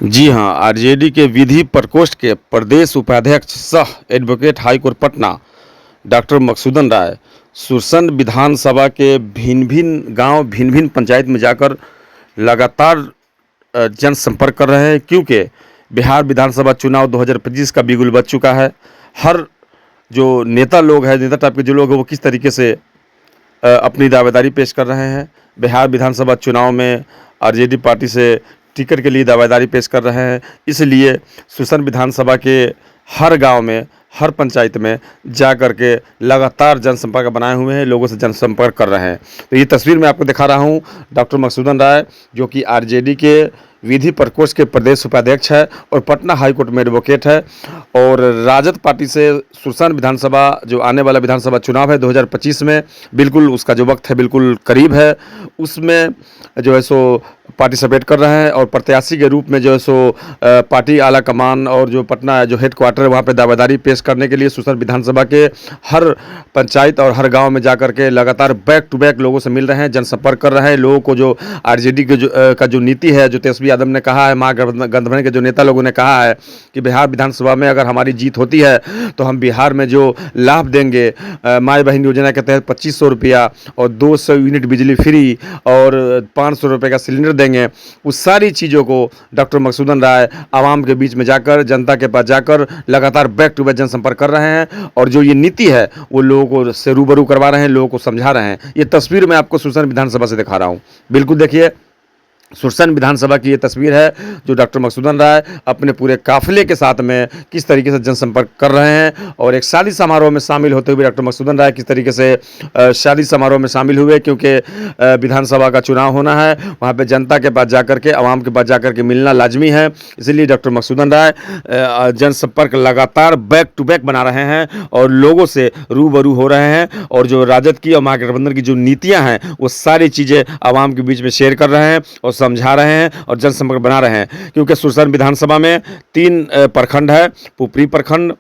जी हाँ, आरजेडी के विधि प्रकोष्ठ के प्रदेश उपाध्यक्ष सह advocate high court Patna doctor Maqsudan Rai Sursand विधानसभा के भिन्न-भिन्न गांव, भिन्न-भिन्न पंचायत में जाकर लगातार जनसंपर्क कर रहे हैं, क्योंकि बिहार विधानसभा चुनाव 2025 का बिगुल बज चुका है। हर जो नेता लोग हैं, नेता टाइप के जो लोग हैं, वो किस तरीके से अपनी दावेदारी पेश कर रहे हैं। बिहार विधानसभा चुनाव में आरजेडी पार्टी से टिकट के लिए दावेदारी पेश कर रहे हैं, इसलिए सुरसन विधानसभा के हर गांव में, हर पंचायत में जा कर के लगातार जनसंपर्क बनाए हुए हैं, लोगों से जनसंपर्क कर रहे हैं। तो ये तस्वीर मैं आपको दिखा रहा हूँ डॉक्टर मकसूदन राय, जो कि आरजेडी के विधि प्रकोष्ठ के प्रदेश उपाध्यक्ष है और पटना हाईकोर्ट में एडवोकेट है। और राजद पार्टी से सुरसन विधानसभा, जो आने वाला विधानसभा चुनाव है 2025 में, बिल्कुल उसका जो वक्त है बिल्कुल करीब है, उसमें जो है सो पार्टिसिपेट कर रहे हैं और प्रत्याशी के रूप में जो है सो पार्टी आला कमान और जो पटना जो हेड क्वार्टर है वहाँ पे दावेदारी पेश करने के लिए सुरसन विधानसभा के हर पंचायत और हर गांव में जाकर के लगातार बैक टू बैक लोगों से मिल रहे हैं, जनसंपर्क कर रहे हैं। लोगों को जो आरजेडी के का जो नीति है, जो तेजस्वी यादव ने कहा है, महागठबंधन के जो नेता लोगों ने कहा है कि बिहार विधानसभा में अगर हमारी जीत होती है तो हम बिहार में जो लाभ देंगे, माई बहन योजना के तहत 2500 रुपया और 200 यूनिट बिजली फ्री और 500 रुपये का सिलेंडर देंगे, उस सारी चीज़ों को डॉक्टर मकसूदन राय आवाम के बीच में जाकर, जनता के पास जाकर लगातार बैक टू बैक जनसंपर्क कर रहे हैं। और जो ये नीति है वो लोगों को से रूबरू करवा रहे हैं, लोगों को समझा रहे हैं। ये तस्वीर मैं आपको सुरसन विधानसभा से दिखा रहा हूँ, बिल्कुल देखिए। सुरसन विधानसभा की ये तस्वीर है जो डॉक्टर मकसूदन राय अपने पूरे काफिले के साथ में किस तरीके से जनसंपर्क कर रहे हैं। और एक शादी समारोह में शामिल होते हुए डॉक्टर मकसूदन राय किस तरीके से शादी समारोह में शामिल हुए, क्योंकि विधानसभा का चुनाव होना है, वहाँ पे जनता के पास जाकर के, आवाम के पास जाकर के मिलना लाजमी है। इसलिए डॉक्टर मकसूदन राय जनसंपर्क लगातार बैक टू बैक बना रहे हैं और लोगों से रूबरू हो रहे हैं। और जो राजद की और महागठबंधन की जो नीतियाँ हैं वो सारी चीज़ें आवाम के बीच में शेयर कर रहे हैं और समझा रहे हैं और जनसंपर्क बना रहे हैं। क्योंकि सुरसन विधानसभा में 3 प्रखंड है, पुपरी प्रखंड,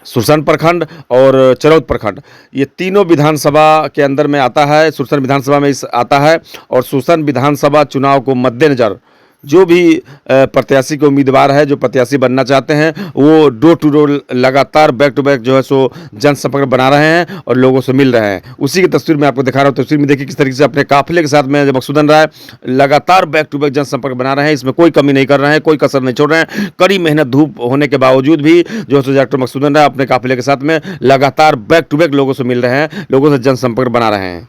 सुरसन प्रखंड और चरौद प्रखंड। ये तीनों विधानसभा के अंदर में आता है, सुरसन विधानसभा में आता है। और सुरसन विधानसभा चुनाव को मद्देनजर जो भी प्रत्याशी के उम्मीदवार है, जो प्रत्याशी बनना चाहते हैं, वो डोर टू डोर लगातार बैक टू बैक जो है सो जनसंपर्क बना रहे हैं और लोगों से मिल रहे हैं। उसी की तस्वीर मैं आपको दिखा रहा हूँ। तस्वीर में देखिए किस तरीके से अपने काफिले के साथ में मकसूदन राय लगातार बैक टू बैक जनसंपर्क बना रहे हैं। इसमें कोई कमी नहीं कर रहे हैं, कोई कसर नहीं छोड़ रहे हैं। कड़ी मेहनत धूप होने के बावजूद भी जो है सो डॉक्टर मकसूदन राय अपने काफिले के साथ में लगातार बैक टू बैक लोगों से मिल रहे हैं, लोगों से जनसंपर्क बना रहे हैं।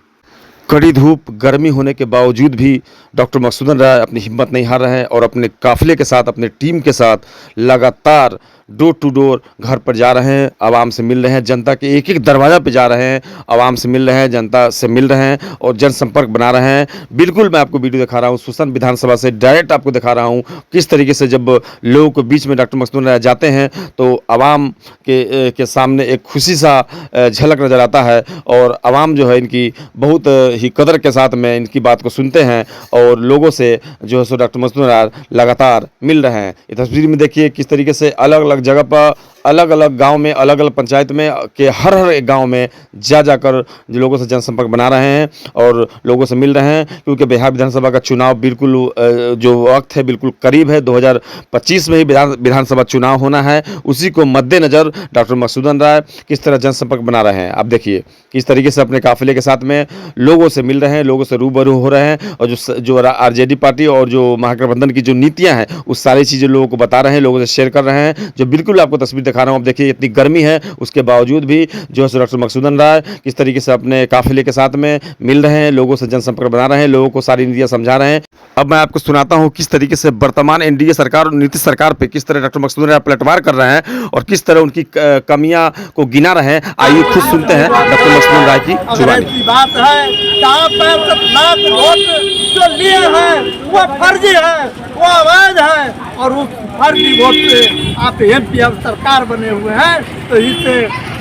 कड़ी धूप, गर्मी होने के बावजूद भी डॉक्टर मकसूदन राय अपनी हिम्मत नहीं हार रहे हैं और अपने काफिले के साथ, अपने टीम के साथ लगातार डोर टू डोर घर पर जा रहे हैं, आवाम से मिल रहे हैं, जनता के एक एक दरवाज़ा पे जा रहे हैं, आवाम से मिल रहे हैं, जनता से मिल रहे हैं और जनसंपर्क बना रहे हैं। बिल्कुल मैं आपको वीडियो दिखा रहा हूँ, सुरसन विधानसभा से डायरेक्ट आपको दिखा रहा हूँ किस तरीके से जब लोगों के बीच में डॉक्टर मकसूदन राय जाते हैं तो आवाम के सामने एक खुशी सा झलक नज़र आता है। और आवाम जो है इनकी बहुत ही कदर के साथ में इनकी बात को सुनते हैं और लोगों से जो है सो डॉक्टर मकसूदन राय लगातार मिल रहे हैं। ये तस्वीर में देखिए किस तरीके से अलग अलग जगह पर, अलग अलग गांव में, अलग अलग पंचायत में के हर एक गांव में जाकर जो लोगों से जनसंपर्क बना रहे हैं और लोगों से मिल रहे हैं। क्योंकि बिहार विधानसभा का चुनाव बिल्कुल जो वक्त है बिल्कुल करीब है, 2025 में ही विधानसभा चुनाव होना है। उसी को मद्देनजर डॉक्टर मकसूदन राय किस तरह जनसंपर्क बना रहे हैं। आप देखिए किस तरीके से अपने काफिले के साथ में लोगों से मिल रहे हैं, लोगों से रूबरू हो रहे हैं और जो आरजेडी पार्टी और जो महागठबंधन की जो नीतियाँ हैं उस सारी चीज़ें लोगों को बता रहे हैं, लोगों से शेयर कर रहे हैं। जो बिल्कुल आपको तस्वीर दिखा रहा हूँ, आप देखिए इतनी गर्मी है उसके बावजूद भी जो है डॉक्टर मकसूदन राय किस तरीके से अपने काफिले के साथ में मिल रहे हैं, लोगों से जनसंपर्क बना रहे हैं, लोगों को सारी नीतियाँ समझा रहे हैं। अब मैं आपको सुनाता हूँ किस तरीके से वर्तमान एनडीए सरकार और नीतीश सरकार पे किस तरह डॉक्टर मकसूदन राय पलटवार कर रहे हैं और किस तरह उनकी कमियां को गिना रहे हैं। आइए खुद सुनते हैं डॉक्टर मकसूदन राय की जुबानी। बात है 65 लाख वोट जो लिए हैं वो फर्जी है, वो अवैध है और उस फर्जी वोट से आप एमपी अब सरकार बने हुए हैं, तो इससे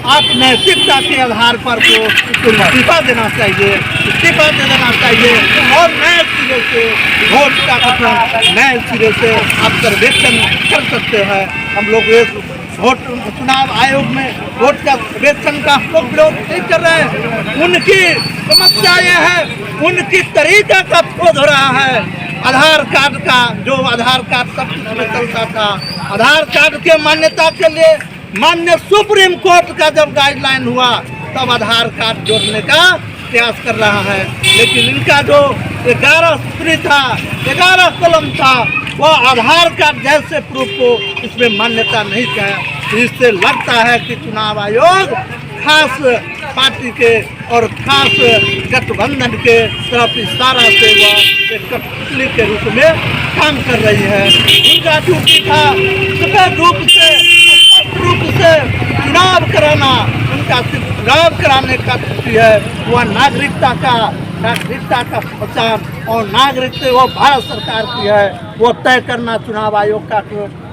आप नैतिकता के आधार पर को इस्तीफा देना चाहिए, इस्तीफा दे देना चाहिए और नए सिरे से वोट का गठन, नए सिरे से आप सर्वेक्षण कर सकते हैं। हम लोग एक वोट चुनाव आयोग में वोट का सर्वेक्षण का हम लोग विरोध नहीं कर रहे हैं। उनकी समस्या ये है, उनकी तरीका का खोज हो रहा है आधार कार्ड का जो आधार कार्ड सब कुछ में चलता था, आधार कार्ड के मान्यता के लिए माननीय सुप्रीम कोर्ट का जब गाइडलाइन हुआ तब आधार कार्ड जोड़ने का प्रयास कर रहा है। लेकिन इनका जो 11 सूत्री था, 11 कलम था, वो आधार कार्ड जैसे प्रूफ को इसमें मान्यता नहीं है। इससे लगता है कि चुनाव आयोग खास पार्टी के और खास गठबंधन के तरफ इशारा से वह एक कठपुतली के रूप में काम कर रही है। उनका ड्यूटी था सफेद रूप से, स्पष्ट रूप से चुनाव कराना। उनका सिर्फ चुनाव कराने का ड्यूटी है। वह नागरिकता का पहचान और नागरिकता वो भारत सरकार की है, वो तय करना चुनाव आयोग का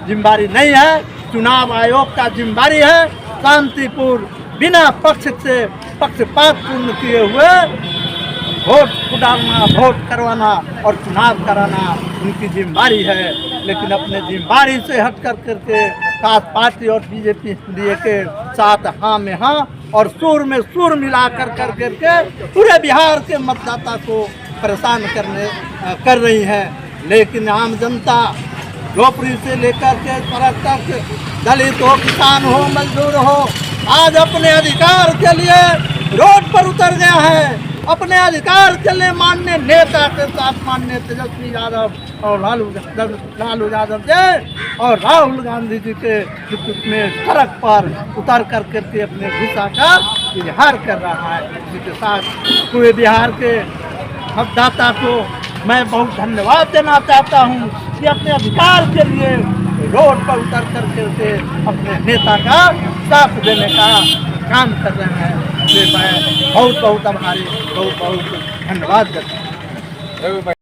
जिम्मेदारी नहीं है। चुनाव आयोग का जिम्मेदारी है शांतिपूर्ण, बिना पक्षपात पूर्ण किए हुए वोट डालना, वोट करवाना और चुनाव कराना उनकी जिम्मेदारी है। लेकिन अपने जिम्मेदारी से हट करके खास पार्टी और बीजेपी के साथ हाँ में हाँ और सुर में सुर मिला करके पूरे बिहार के मतदाता को परेशान कर रही है। लेकिन आम जनता झोपड़ी से लेकर के सड़क तक, दलित हो, किसान हो, मजदूर हो, आज अपने अधिकार के लिए रोड पर उतर गया है। अपने अधिकार के लिए माननीय नेता के साथ माननीय तेजस्वी यादव और लालू यादव जी और राहुल गांधी जी के नेतृत्व में सड़क पर उतर करके अपने भूसा का इजहार कर रहा है। जिसके साथ पूरे बिहार के मतदाता को मैं बहुत धन्यवाद देना चाहता हूँ कि अपने अधिकार के लिए रोड पर उतर करके अपने नेता का साथ देने का काम कर रहे हैं। मैं बहुत आभारी, बहुत धन्यवाद करता हूँ।